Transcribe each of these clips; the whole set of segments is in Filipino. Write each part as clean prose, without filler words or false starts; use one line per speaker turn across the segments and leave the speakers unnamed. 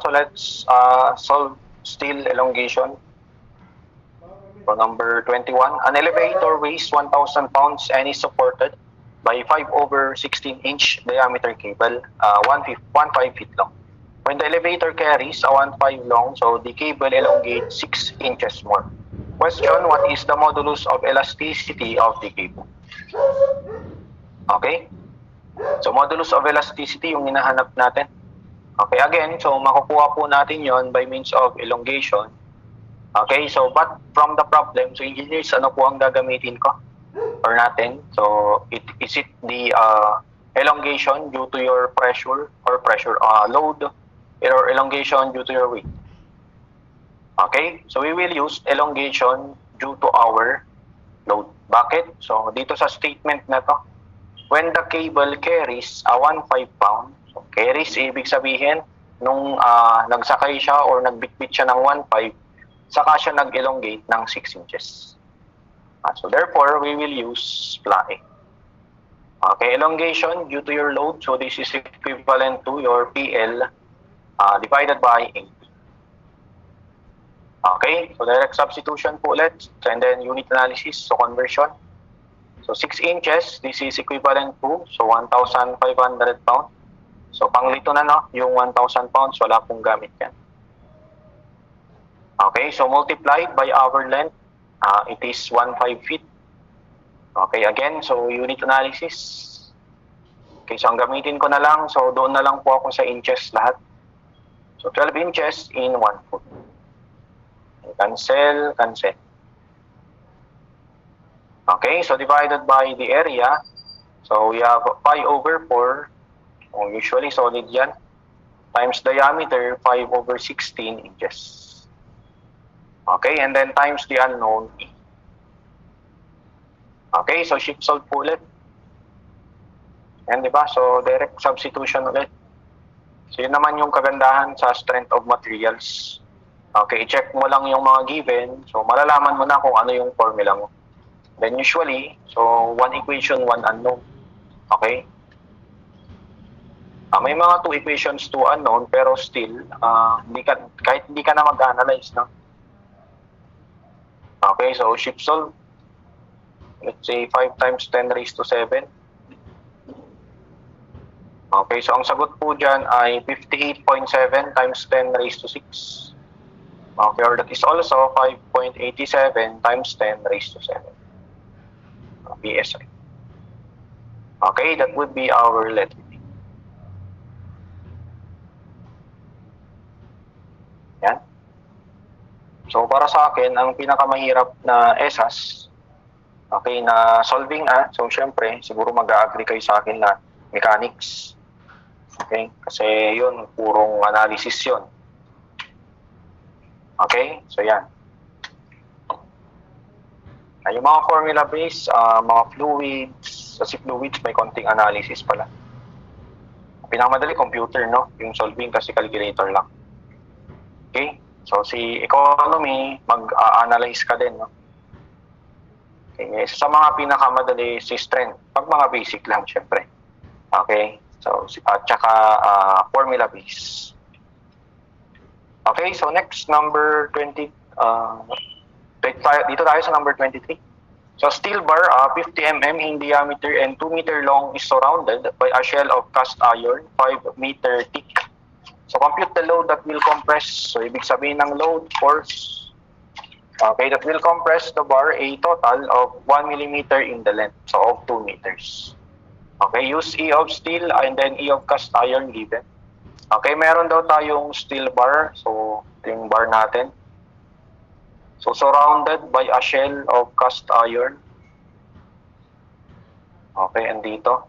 So let's solve steel elongation. So number 21, an elevator weighs 1,000 pounds and is supported by 5/16-inch diameter cable, 1.5 feet long. When the elevator carries a 1.5 long, so the cable elongates 6 inches more. Question, what is the modulus of elasticity of the cable? Okay? So modulus of elasticity yung hinahanap natin. Okay, again, so makukuha po natin yon by means of elongation. Okay, so but from the problem, so engineers, ano po ang gagamitin ko or natin? So is it the elongation due to your pressure or load, or elongation due to your weight? Okay, so we will use elongation due to our load. Bakit? So dito sa statement na to, when the cable carries a 1.5 pound, so carries, ibig sabihin, nung nagsakay siya or nagbitbit siya ng 1.5, saka siya nag-elongate ng 6 inches. So therefore, we will use ply. Okay, elongation due to your load, so this is equivalent to your PL divided by 8. Okay, so direct substitution po ulit, and then unit analysis, so conversion. So 6 inches, this is equivalent to, so 1,500 pounds. So panglito na, no, yung 1,000 pounds, wala pong gamit yan. Okay, so multiplied by our length, it is 1.5 feet. Okay, again, so unit analysis. Okay, so ang gamitin ko na lang, so doon na lang po ako sa inches lahat. So 12 inches in 1 foot. Cancel, cancel. Okay, so divided by the area, so we have pi over 4, usually solid yan, times diameter, 5/16 inches. Okay, and then times the unknown E. Okay, so shift solve po ulit. Yan, di ba? So direct substitution ulit. So yun naman yung kagandahan sa strength of materials. Okay, check mo lang yung mga given, so malalaman mo na kung ano yung formula mo. Then usually, so one equation, one unknown. Okay? May mga 2 equations, 2 unknown, pero still, kahit hindi ka na mag-analyze, no? Okay, so shift solve. Let's say 5 times 10 raised to 7. Okay, so ang sagot po dyan ay 58.7 times 10 raised to 6. Okay, or that is also 5.87 times 10 raised to 7. PSI. Okay, that would be our letter D. Yan. So para sa akin, ang pinakamahirap na ESAS, okay, na solving, so syempre, siguro mag-agree kayo sa akin na mechanics. Okay, kasi yun, purong analysis yun. Okay, so yan. Yung mga formula base, mga fluids, kasi fluids may konting analysis pala. Pinakamadali, computer, no? Yung solving kasi calculator lang. Okay, so si economy, mag-analyze ka din, no? Okay, sa mga pinakamadali, si strength, pag mga basic lang, syempre. Okay, so tsaka formula base. Okay, so next, number 20, dito tayo sa number 23. So steel bar, 50 mm in diameter and 2 meter long is surrounded by a shell of cast iron, 5 meter thick. So compute the load that will compress. So ibig sabihin ng load force, okay, that will compress the bar a total of 1 millimeter in the length, so of 2 meters. Okay, use E of steel and then E of cast iron given. Okay, meron daw tayong steel bar, so ito yung bar natin. So surrounded by a shell of cast iron. Okay, and dito.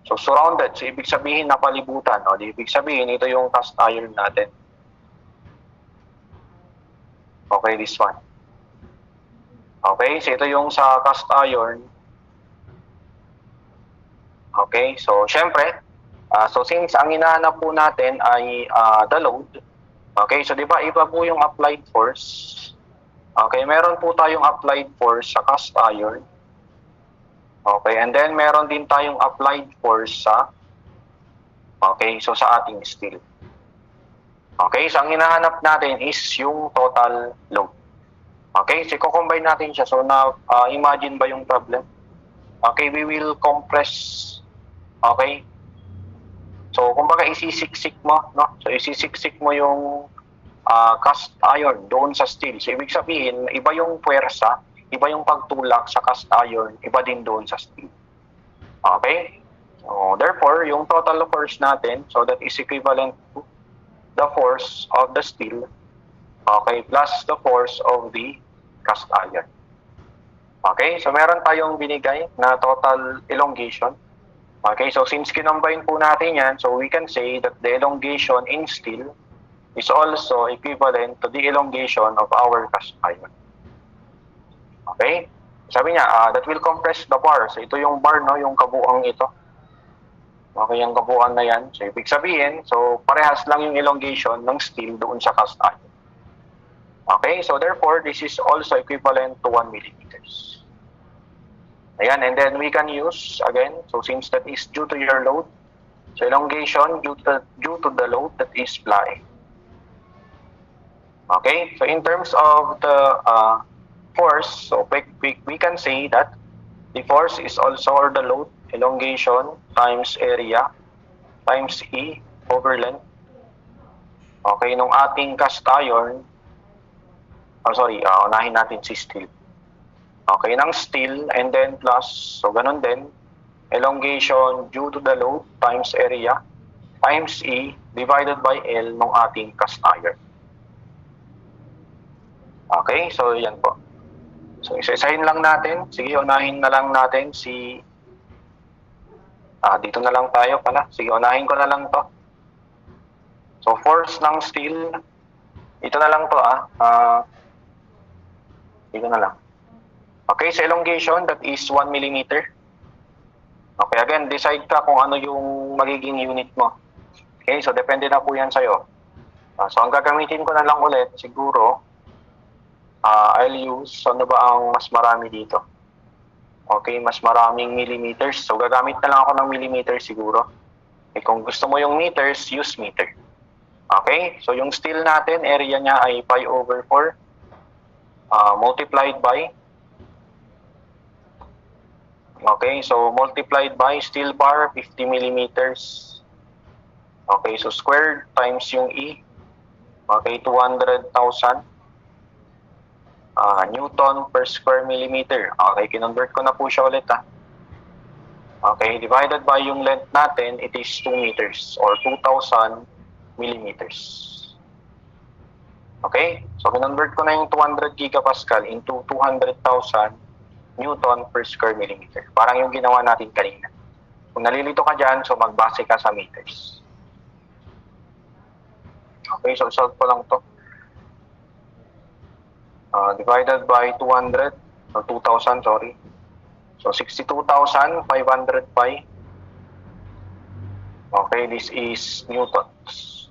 So surrounded, so ibig sabihin napalibutan, no? Ibig sabihin ito yung cast iron natin. Okay, this one. Okay, so ito yung sa cast iron. Okay, so syempre, so since ang hinahanap po natin ay the load, okay, so di ba iba po yung applied force. Okay, meron po tayong applied force sa cast iron. Okay, and then meron din tayong applied force sa Okay, so sa ating steel. Okay, so ang hinahanap natin is yung total load. Okay, so i-combine natin siya. So imagine ba yung problem? Okay, we will compress. Okay? So kumbaga isisiksik mo, no? So isisiksik mo yung cast iron doon sa steel. So ibig sabihin, iba yung puwersa, iba yung pagtulak sa cast iron, iba din doon sa steel. Okay? So therefore, yung total force natin, so that is equivalent to the force of the steel, okay, plus the force of the cast iron. Okay, so meron tayong binigay na total elongation. Okay, so since kinombine po natin yan, so we can say that the elongation in steel is also equivalent to the elongation of our cast iron. Okay, sabi niya, that will compress the bar. So ito yung bar, no, yung kabuuan ito. Okay, yung kabuuan na yan. So ibig sabihin, so parehas lang yung elongation ng steel doon sa cast iron. Okay, so therefore, this is also equivalent to 1 millimeters. Ayan, and then we can use, again, so since that is due to your load, so elongation due to the load that is flying. Okay, so in terms of the force, so we can say that the force is also, or the load, elongation times area times E over length. Okay, nung ating cast iron, unahin natin si steel. Okay, ng steel, and then plus, so ganun din, elongation due to the load times area times E divided by L ng ating cast iron. Okay, so yan po. So isa-isahin lang natin. Sige, unahin na lang natin si... dito na lang tayo pala. Sige, unahin ko na lang to. So force ng steel, ito na lang to dito na lang. Okay, so elongation, that is 1 millimeter. Okay, again, decide ka kung ano yung magiging unit mo. Okay, so depende na po yan sa'yo. So ang gagamitin ko na lang ulit, siguro, I'll use, ano ba ang mas marami dito? Okay, mas maraming millimeters. So gagamit na lang ako ng millimeters siguro. Okay, kung gusto mo yung meters, use meter. Okay, so yung steel natin, area niya ay pi over 4 multiplied by, okay, so multiplied by steel bar 50 millimeters. Okay, so squared times yung E. Okay, 200,000 Newton per square millimeter. Okay, kinonvert ko na po siya ulit Okay, divided by yung length natin, it is 2 meters or 2,000 millimeters. Okay, so kinonvert ko na yung 200 gigapascal into 200,000 Newton per square millimeter. Parang yung ginawa natin kanina. Kung nalilito ka dyan, so magbase ka sa meters. Okay, so solve ko lang to. Divided by 200, or 2,000, sorry. So 62,500 pi. Okay, this is newtons.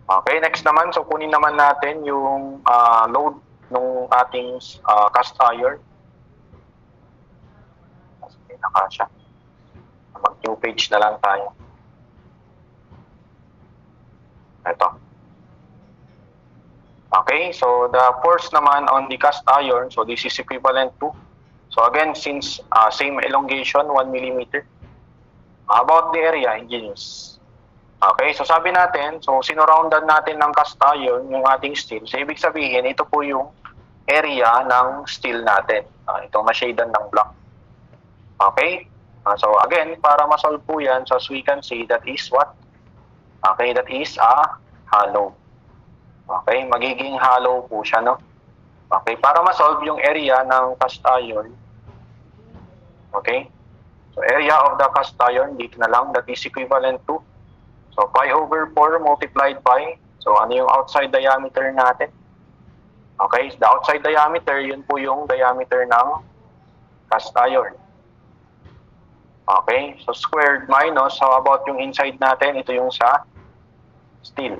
Okay, next naman, so kunin naman natin yung load ng ating cast iron. Kasi nakasya. Mag-new page na lang tayo. Ito. Okay, so the force naman on the cast iron, so this is equivalent to, so again, since same elongation, 1 millimeter. About the area, engineers. Okay, so sabi natin, so sinoroundan natin ng cast iron yung ating steel. So ibig sabihin, ito po yung area ng steel natin. Itong na-shadean ng black. Okay, so again, para ma-solve po yan, so as we can see, that is what? Okay, that is a hollow. Okay, magiging hollow po siya, no? Okay, para ma-solve yung area ng cast iron, okay, so area of the cast iron, dito na lang, that is equivalent to, so pi over 4 multiplied by, so ano yung outside diameter natin? Okay, the outside diameter, yun po yung diameter ng cast iron. Okay, so squared minus, how about yung inside natin? Ito yung sa steel.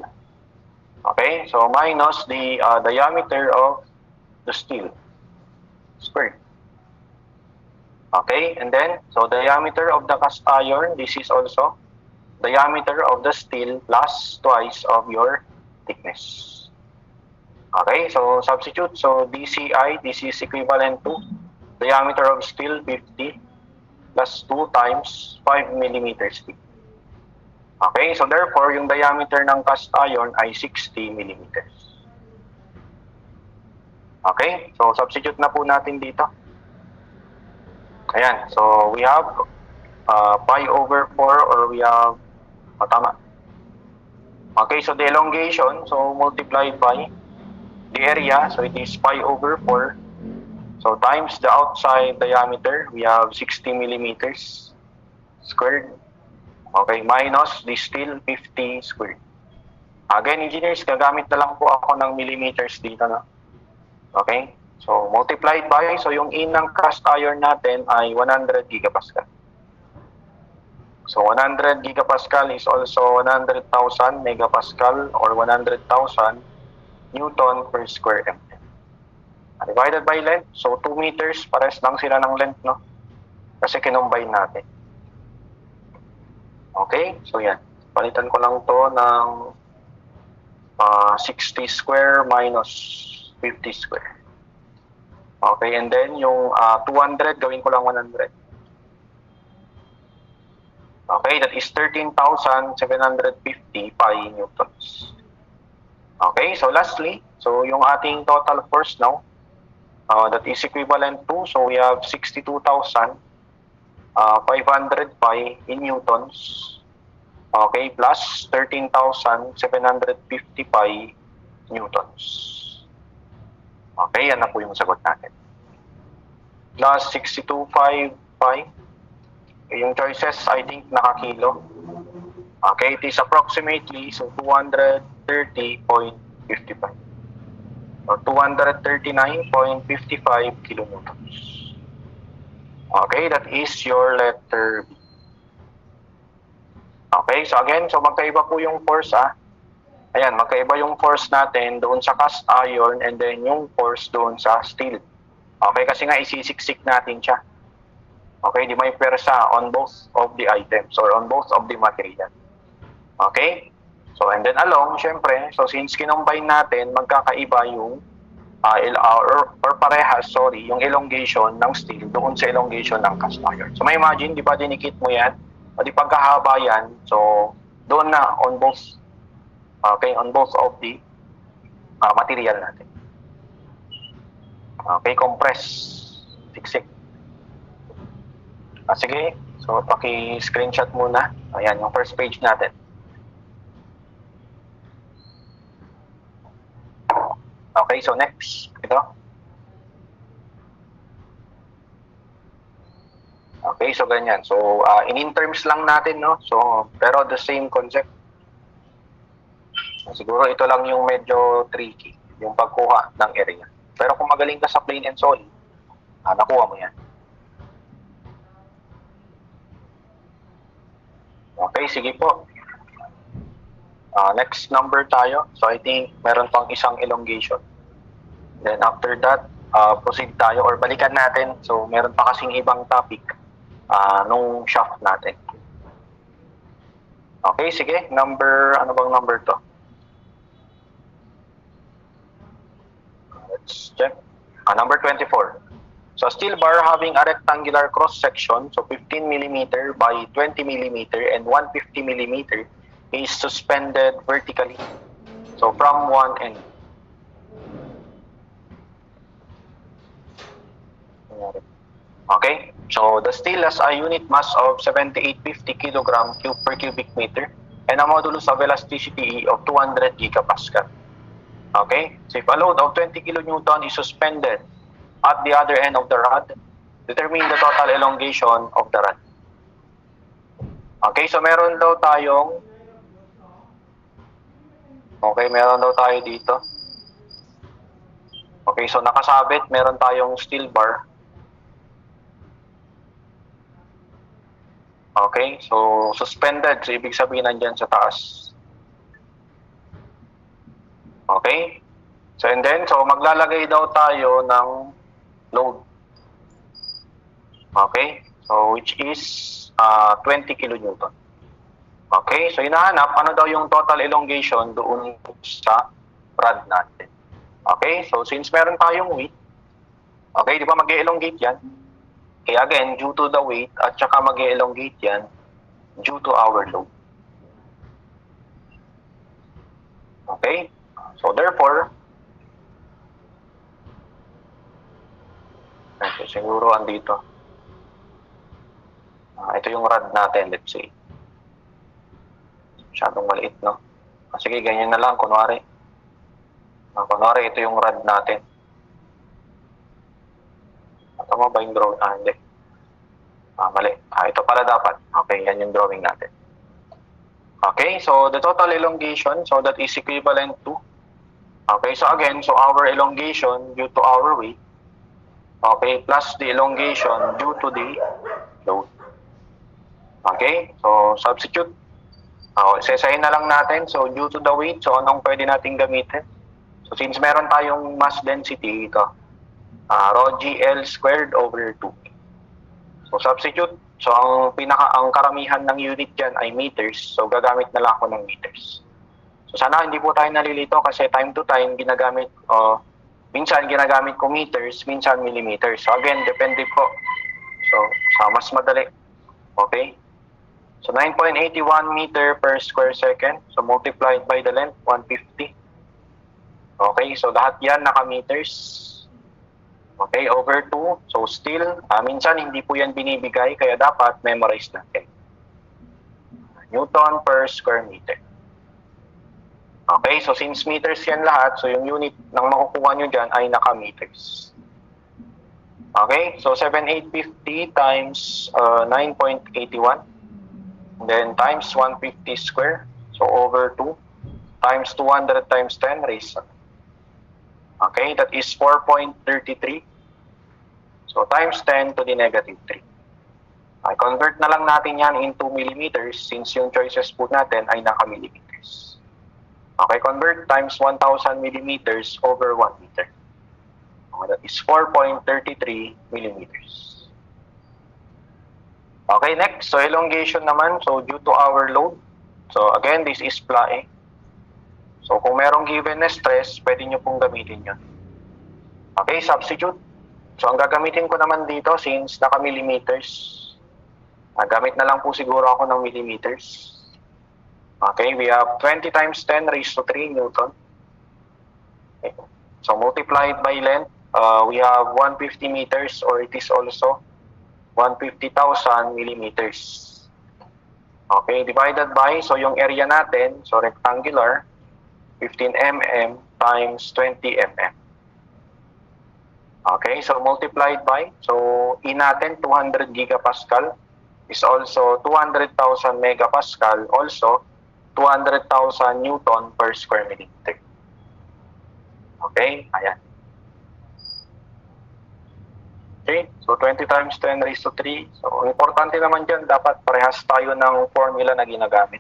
Okay, so minus the diameter of the steel squared. Okay, and then, so diameter of the cast iron, this is also diameter of the steel plus twice of your thickness. Okay, so substitute. So DCI, this is equivalent to diameter of steel 50 plus 2 times 5 millimeters thick. Okay, so therefore, yung diameter ng cast iron ay 60 millimeters. Okay, so substitute na po natin dito. Ayan, so we have pi over 4 or we have, tama. Okay, so the elongation, so multiplied by the area, so it is pi over 4. So times the outside diameter, we have 60 millimeters squared. Okay, minus the steel 50 squared. Again, engineers, gagamit na lang po ako ng millimeters dito, no? Okay, so multiplied by, so yung in ng cast iron natin ay 100 gigapascal. So 100 gigapascal is also 100,000 megapascal or 100,000 Newton per square mm. Divided by length, so 2 meters, pares lang sila ng length, no? Kasi kinumbine natin. Okay, so yan. Palitan ko lang to ng 60 square minus 50 square. Okay, and then yung 200, gawin ko lang 100. Okay, that is 13,750 pi newtons. Okay, so lastly, so yung ating total force now, that is equivalent to, so we have 62,500 pi in newtons. Okay, plus 13,750 pi newtons. Okay, yan na po yung sagot natin. Plus 62.5 pi. Yung choices, I think, nakakilo. Okay, it is approximately, so 230.55. Or 239.55 kilonewtons. Okay, that is your letter B. Okay, so again, so magkaiba po yung force, Ayan, magkaiba yung force natin doon sa cast iron and then yung force doon sa steel. Okay, kasi nga isisiksik natin siya. Okay, di may persa on both of the items or on both of the material. Okay? So, and then along, syempre, so since kinumbine natin, magkakaiba yung or parehas, sorry, yung elongation ng steel doon sa elongation ng cast iron. So, may imagine, di ba dinikit mo yan? O di pagkahaba yan, so doon na on both, okay, on both of the material natin. Okay, compress, siksik. Sige, so paki-screenshot muna. Ayan, yung first page natin. Okay, so next, ito. Okay, so ganyan. So, in terms lang natin, no? So, pero the same concept. Siguro ito lang yung medyo tricky, yung pagkuha ng area. Pero kung magaling ka sa plain and solid, nakuha mo yan. Okay, sige po. Next number tayo. So, I think meron pang isang elongation. Then after that, proceed tayo or balikan natin. So, meron pa kasing ibang topic nung shaft natin. Okay, sige. Ano bang number to? Let's check. Number 24. So, steel bar having a rectangular cross-section, so 15 mm by 20 mm and 150 mm is suspended vertically. So, from one end. Okay, so the steel has a unit mass of 7850 kg per cubic meter and a modulus of elasticity of 200 gigapascal. Okay, so if a load of 20 kilonewton is suspended at the other end of the rod, determine the total elongation of the rod. Okay, so meron daw tayo dito. Okay, so nakasabit, meron tayong steel bar. Okay, so suspended, so ibig sabihin nandyan sa taas. Okay, so and then, so maglalagay daw tayo ng load. Okay, so which is 20 kilonewton. Okay, so hinahanap ano daw yung total elongation doon sa rod natin. Okay, so since meron tayong weight, okay, di ba mag-elongate yan? Okay, again, due to the weight at saka mag-elongate yan due to our load. Okay, so therefore, okay, siguro andito. Ito yung rod natin, let's say. Masyadong maliit, no? Sige, ganyan na lang, kunwari. Kunwari, ito yung rod natin. Tama ba yung drawing? Hindi. Mali. Ito pala dapat. Okay, yan yung drawing natin. Okay, so the total elongation, so that is equivalent to, okay, so again, so our elongation due to our weight, okay, plus the elongation due to the load. Okay, so substitute. Sesahin na lang natin. So due to the weight, so anong pwede natin gamitin? So since meron tayong mass density, ito, rho GL squared over 2. So substitute. So ang karamihan ng unit dyan ay meters. So gagamit na lang ako ng meters. So sana hindi po tayo nalilito kasi time to time ginagamit, minsan ginagamit ko meters, minsan millimeters. So again, depende po. So sa mas madali. Okay? So 9.81 meter per square second. So multiplied by the length, 150. Okay, so lahat yan naka-meters. Okay, over 2. So still, minsan hindi po yan binibigay, kaya dapat memorize natin. Newton per square meter. Okay, so since meters yan lahat, so yung unit ng makukuha nyo dyan ay naka-meters. Okay, so 7,850 times 9.81. Then times 150 square, so over 2, times 200 times 10 raised. Okay, that is 4.33. So times 10 to the negative 3. Okay, convert na lang natin yan into millimeters since yung choices po natin ay naka-millimeters. Okay, convert times 1,000 millimeters over 1 meter. Okay, that is 4.33 millimeters. Okay, next. So, elongation naman. So, due to our load. So, again, this is PLAE. So, kung merong given na stress, pwede nyo pong gamitin yun. Okay, substitute. So, ang gagamitin ko naman dito, since naka-millimeters, gamit na lang po siguro ako ng millimeters. Okay, we have 20 times 10 raised to 3 Newton. Okay. So, multiplied by length, we have 150 meters or it is also 150,000 millimeters. Okay, divided by, so yung area natin, so rectangular, 15 mm times 20 mm. Okay, so multiplied by, so E natin, 200 gigapascal is also 200,000 megapascal, also 200,000 Newton per square millimeter. Okay, ayan. Okay, so 20 times 10 raised to 3. So, importante naman dyan, dapat parehas tayo ng formula na ginagamit.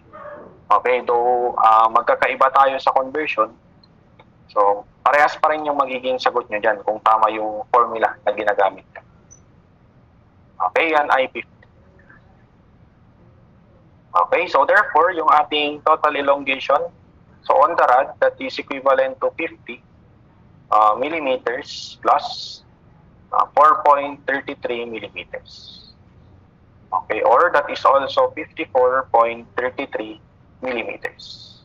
Okay, though magkakaiba tayo sa conversion, so parehas pa rin yung magiging sagot nyo dyan kung tama yung formula na ginagamit. Okay, yan ay 50. Okay, so therefore, yung ating total elongation, so on the rod, that is equivalent to 50 millimeters plus 4.33 millimeters. Okay, or that is also 54.33 millimeters.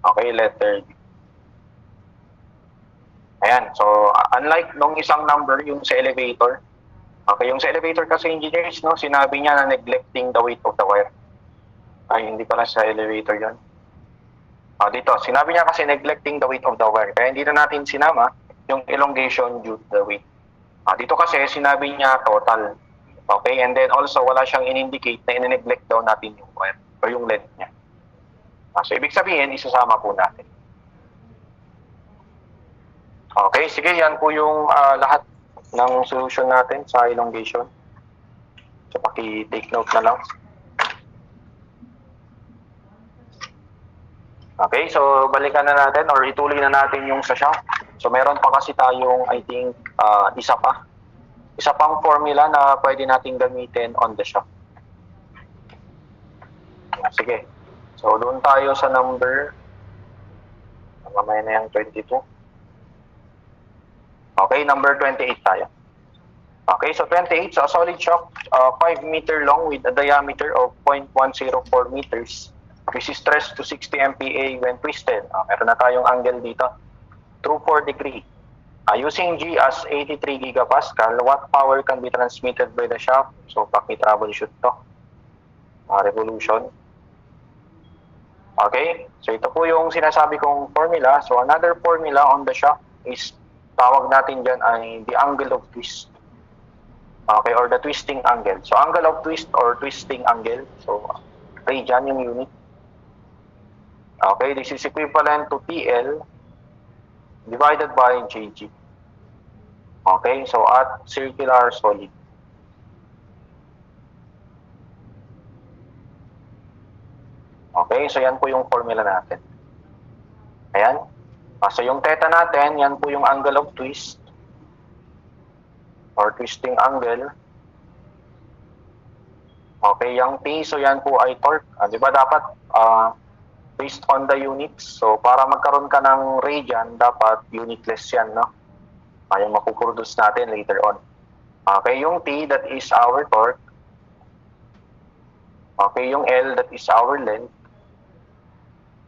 Okay, letter D. Ayan, so unlike nung isang number, yung sa elevator, okay, yung sa elevator kasi engineers, no, sinabi niya na neglecting the weight of the wire. Ay, hindi pala sa elevator yun. Dito, sinabi niya kasi neglecting the weight of the wire. Kaya hindi na natin sinama yung elongation due to the weight. Dito kasi sinabi niya total. Okay, and then also wala siyang in-indicate na in-neglect daw natin yung wire o yung length niya. So ibig sabihin, isasama po natin. Okay, sige, yan po yung lahat ng solution natin sa elongation. So paki-take note na lang. Okay, so balikan na natin or ituloy na natin yung sa shaft. So meron pa kasi tayong, I think, isa pang formula na pwede nating gamitin on the shaft. Sige. So, doon tayo sa number, mamaya na yung 22. Okay, number 28 tayo. Okay, so 28, so a solid shock, 5 meter long with a diameter of 0.104 meters. This is stressed to 60 MPa when twisted. Meron na tayong angle dito. Through 4 degree. Using G as 83 gigapascal, what power can be transmitted by the shock? So, paki-troubleshoot to. Revolution. Okay, so ito po yung sinasabi kong formula. So, another formula on the shock is, tawag natin dyan ay the angle of twist. Okay, or the twisting angle. So, angle of twist or twisting angle. So, radian yung unit. Okay, this is equivalent to TL divided by JG. Okay, so at circular solid. Okay, so yan po yung formula natin. Ayan. So, yung theta natin, yan po yung angle of twist or twisting angle. Okay, yung T, so yan po ay torque. Di ba dapat based on the units? So, para magkaroon ka ng radian, dapat unitless yan, no? Yung mapuproduce natin later on. Okay, yung T, that is our torque. Okay, yung L, that is our length.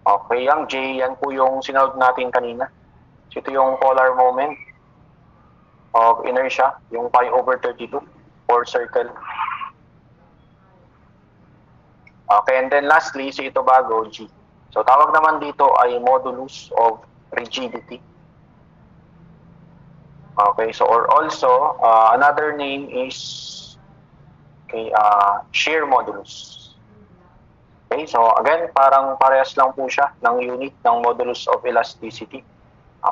Okay, yung J, yan po yung sinunod natin kanina. So, ito yung polar moment of inertia, yung pi over 32 for circle. Okay, and then lastly, so ito bago, G. So, tawag naman dito ay modulus of rigidity. Okay, so or also, another name is shear modulus. Okay, so again, parang parehas lang po siya ng unit ng modulus of elasticity.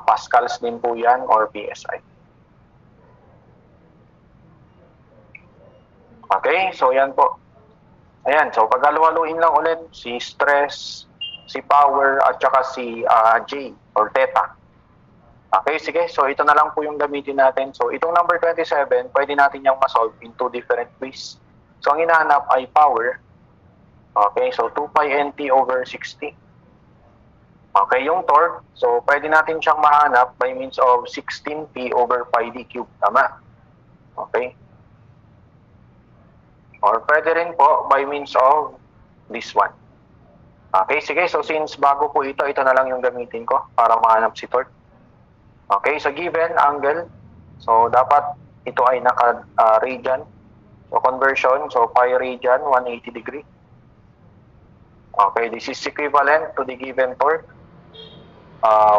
Pascals din po yan or PSI. Okay, so yan po. Ayan, so paghalu-haluin lang ulit si stress, si power, at saka si J or theta. Okay, sige. So ito na lang po yung gamitin natin. So itong number 27, pwede natin yung masolve in two different ways. So ang hinahanap ay power. Okay, so 2 pi nt over 60. Okay, yung torque, so pwede natin siyang mahanap by means of 16p over pi d cube. Tama? Okay. Or pwede rin po by means of this one. Okay, sige. So since bago po ito na lang yung gamitin ko para mahanap si torque. Okay, so given angle, so dapat ito ay naka-radian. So conversion, so pi radian, 180 degree. Okay, this is equivalent to the given torque.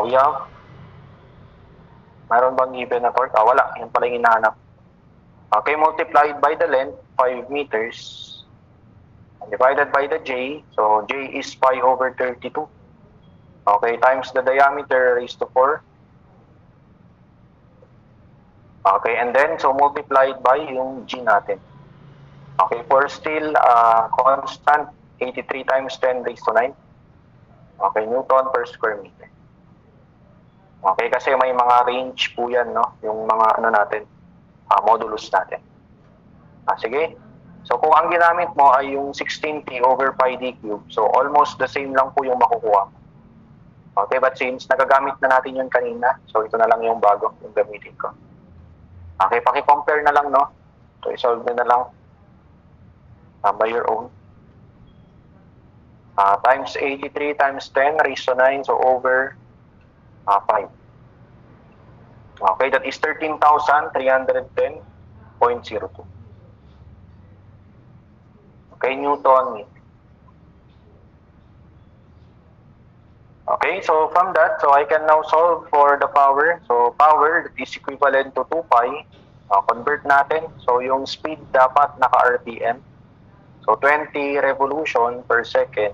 We have, mayroon bang given na torque? Wala, yan pala yung hinahanap. Okay, multiplied by the length, 5 meters, divided by the J, so J is pi over 32. Okay, times the diameter raised to 4. Okay, and then, so multiplied by yung G natin. Okay, for still constant, 83 times 10 raised to 9. Okay, Newton per square meter. Okay, kasi may mga range po yan, no? Yung mga natin, modulus natin. Sige. So, kung ang ginamit mo ay yung 16p over pi d cube, so almost the same lang po yung makukuha. Okay, but since nagagamit na natin yun kanina, so ito na lang yung bago, yung gamitin ko. Okay, paki-compare na lang, no? So, isolve na lang by your own. Times 83 times 10 raised to 9, so over 5. Okay, that is 13,310.02. Okay, Newton meter. Okay, so from that, so I can now solve for the power. So power that is equivalent to 2 pi. Convert natin. So yung speed dapat naka-RPM. So 20 revolution per second.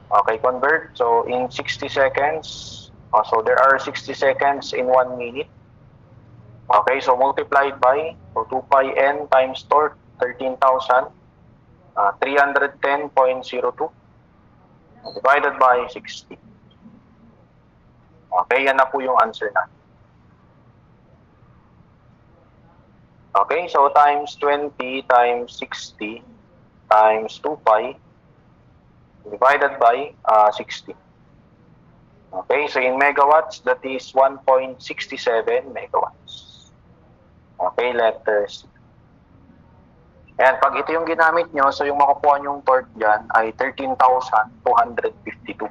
Okay, convert. So in 60 seconds, so there are 60 seconds in 1 minute. Okay, so multiplied by, so 2 pi n times torque, 13,310.02 divided by 60. Okay, yan na po yung answer na. Okay, so times 20 times 60 times 2 pi. divided by 60. Okay, so in megawatts, that is 1.67 megawatts. Okay, letter C. Ayan, pag ito yung ginamit nyo, so yung makukuha nyong torque dyan ay 13,252.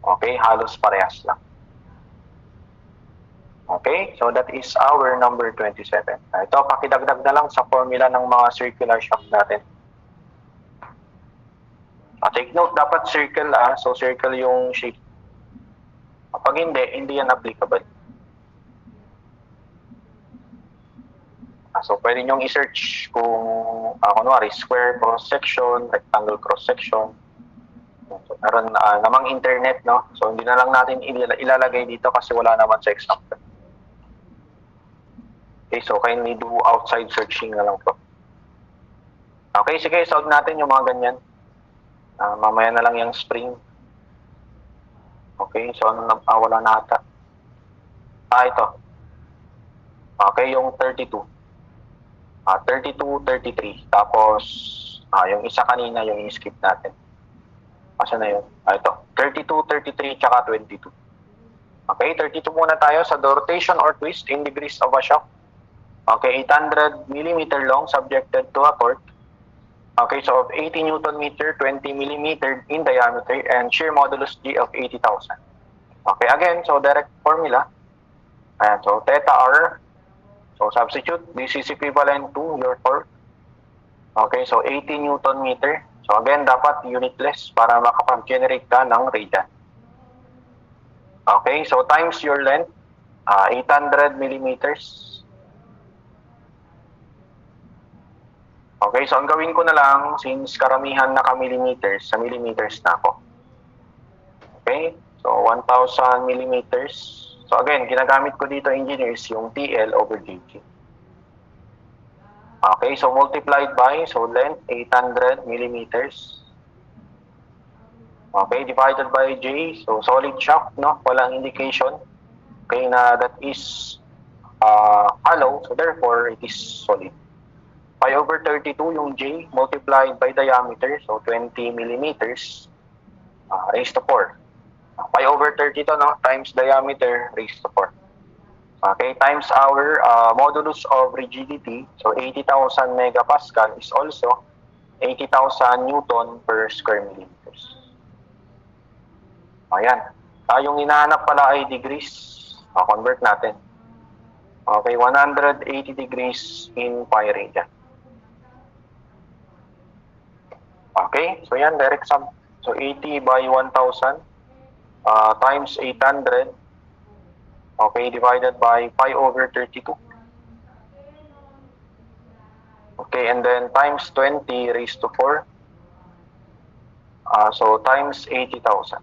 Okay, halos parehas lang. Okay, so that is our number 27. Ito, pakidagdag na lang sa formula ng mga circular shaft natin. Take note, dapat circle so circle yung shape. Kapag hindi yan applicable. So, pwede nyong i-search kung, kunwari, square cross-section, rectangle cross-section. So, meron namang internet, no? So, hindi na lang natin ilalagay dito kasi wala naman sa example. Okay, so kindly do outside searching na lang po. Okay, sige, solve natin yung mga ganyan. Mamaya na lang yung spring. Okay, so ano na, wala na ata. Ito. Okay, yung 32. 32, 33. Tapos, yung isa kanina, yung skip natin. Asa na yun? Ito. 32, 33, tsaka 22. Okay, 32 muna tayo sa the rotation or twist in degrees of a shaft. Okay, 800 mm long subjected to a torque. Okay, so of 80 Newton meter, 20 mm in diameter, and shear modulus G of 80,000. Okay, again, so direct formula. Ayan, so theta R. So substitute, this is equivalent to your torque. Okay, so 80 Newton meter. So again, dapat unitless para makapag-generate ka ng radian. Okay, so times your length, 800 millimeters. Okay, so ang gawin ko na lang, since karamihan naka-millimeters, sa millimeters na ako. Okay, so 1,000 millimeters. So again, ginagamit ko dito, engineers, yung TL over GG. Okay, so multiplied by, so length, 800 millimeters. Okay, divided by J, so solid shaft, no? Walang indication. Okay, na that is hollow, so therefore, it is solid. Pi over 32 yung J multiplied by diameter, so 20 millimeters raised to 4. Pi over 32, no, times diameter raised to 4. Okay, times our modulus of rigidity, so 80,000 megapascal is also 80,000 Newton per square millimeters. Ayan. Yung hinahanap pala ay degrees. Convert natin. Okay, 180 degrees in pi radian. Okay, so yan, direct sum. So 80 by 1,000 times 800, okay, divided by pi over 32. Okay, and then times 20 raised to 4. So times 80,000.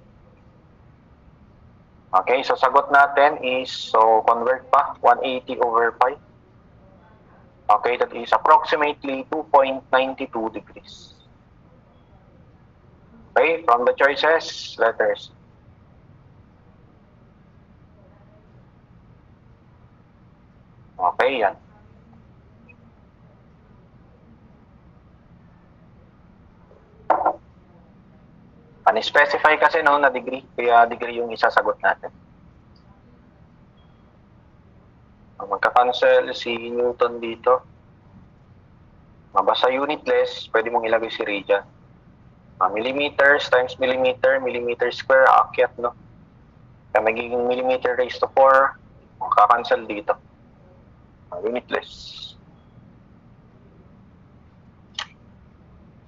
Okay, so sagot natin is, so convert pa, 180 over pi. Okay, that is approximately 2.92 degrees. Okay, from the choices, letters. Okay, yan. Specify kasi no na degree, kaya degree yung isasagot natin. Magka-cancel si Newton dito. Basta unitless, pwede mong ilagay si radian. Millimeters times millimeter, millimeter square, aakyat, no? Kaya magiging millimeter raised to 4, magka-cancel dito. Unitless.